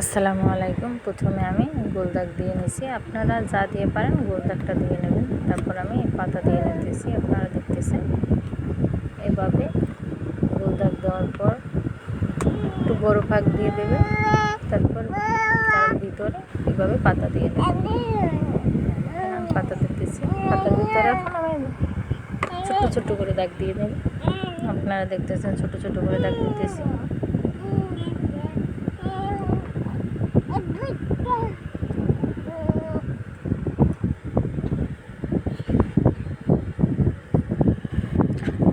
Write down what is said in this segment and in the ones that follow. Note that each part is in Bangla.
আসসালামু আলাইকুম। প্রথমে আমি গোল দাগ দিয়ে নিছি, আপনারা যা দিয়ে পারেন গোল দাগটা দিয়ে নেবেন। তারপর আমি পাতা দিয়ে নিতেছি, আপনারা দেখতেছেন। এভাবে গোল দাগ দেওয়ার পর একটু বড় ফাঁক দিয়ে দেবেন, তারপর তার ভিতরে এভাবে পাতা দিয়ে নেবেন। আমি পাতা দিতেছি, পাতার ভিতরে এখন আমি ছোট্ট ছোট্ট করে দাগ দিয়ে নেব। আপনারা দেখতেছেন ছোট ছোট করে দাগ দিতেছি।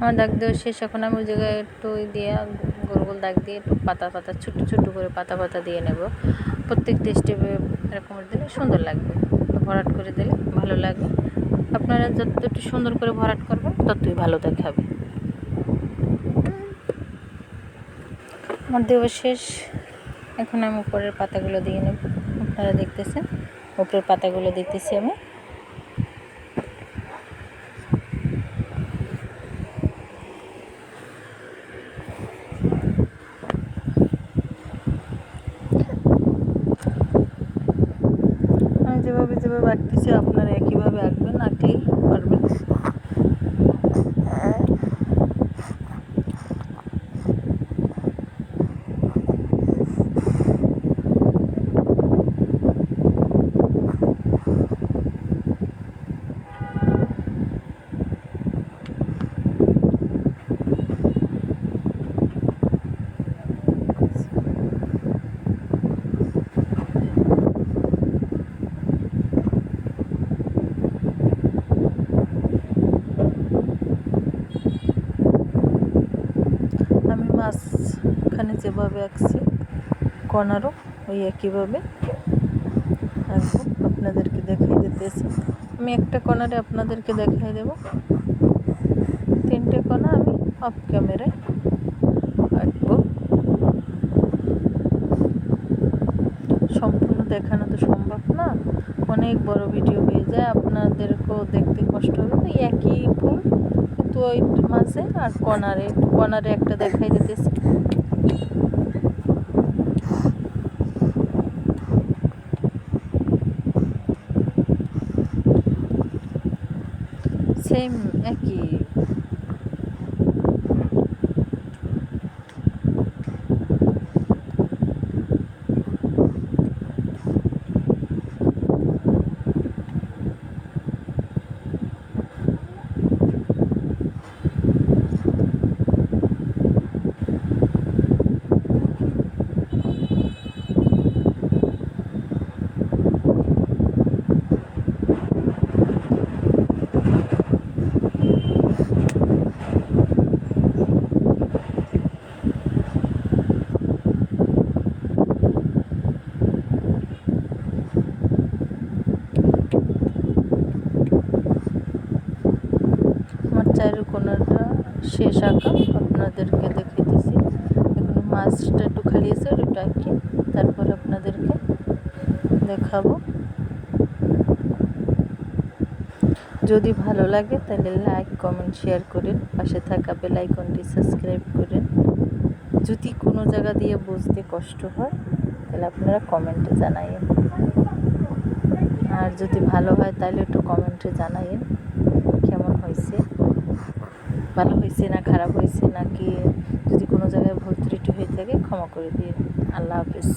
আমার দাগ দেওয়া শেষ। এখন আমি ওই জায়গায় একটু দিয়ে গোল গোল দাগ দিয়ে একটু পাতা পাতা ছোট্ট ছোট্ট করে পাতা পাতা দিয়ে নেব। প্রত্যেকটা স্টেপে এরকম দিলে সুন্দর লাগবে, ভরাট করে দিলে ভালো লাগবে। আপনারা যতটুকু সুন্দর করে ভরাট করবেন ততই ভালো দেখাবে। আমার দেওয়া শেষ। এখন আমি উপরের পাতাগুলো দিয়ে নেব। আপনারা দেখতেছেন উপরের পাতাগুলো দিতেছি আমি। যেভাবে আঁকতেছি আপনারা একইভাবে আঁকবেন, আঁকলেই পারবেন। আমি মাঝখানে যেভাবে আঁকছি কর্নারও ওই একইভাবে আঁকবো, আপনাদেরকে দেখাই দিতেছি। আমি একটা কর্নারে আপনাদেরকে দেখাই দেব। 3টে কণা আমি অফ ক্যামেরায় আঁকবো। সম্পূর্ণ দেখানো তো সম্ভব না, অনেক বড় ভিডিও হয়ে যায়, আপনাদেরকেও দেখতে কষ্ট হবে। তো একই ফুল কিন্তু ওই মাঝে আর কর্নারে একটা দেখাই দিতেছি। সেম একই। চারের কোণাটা শেষ আঁকা আপনাদেরকে দেখাইতেছি। এখন মাছটা একটু খালি আছে, ওটা আঁকি তারপর আপনাদেরকে দেখাবো। যদি ভালো লাগে তাহলে লাইক কমেন্ট শেয়ার করেন, পাশে থাকা বেল আইকনটি সাবস্ক্রাইব করেন। যদি কোনো জায়গা দিয়ে বুঝতে কষ্ট হয় তাহলে আপনারা কমেন্টে জানাইন, আর যদি ভালো হয় তাহলে একটু কমেন্টে জানাইন কেমন হয়েছে, ভালো হয়েছে না খারাপ হয়েছে, নাকি যদি কোনো জায়গায় ভুল ত্রুটি হয়ে থাকে ক্ষমা করে দিন। আল্লাহ হাফেজ।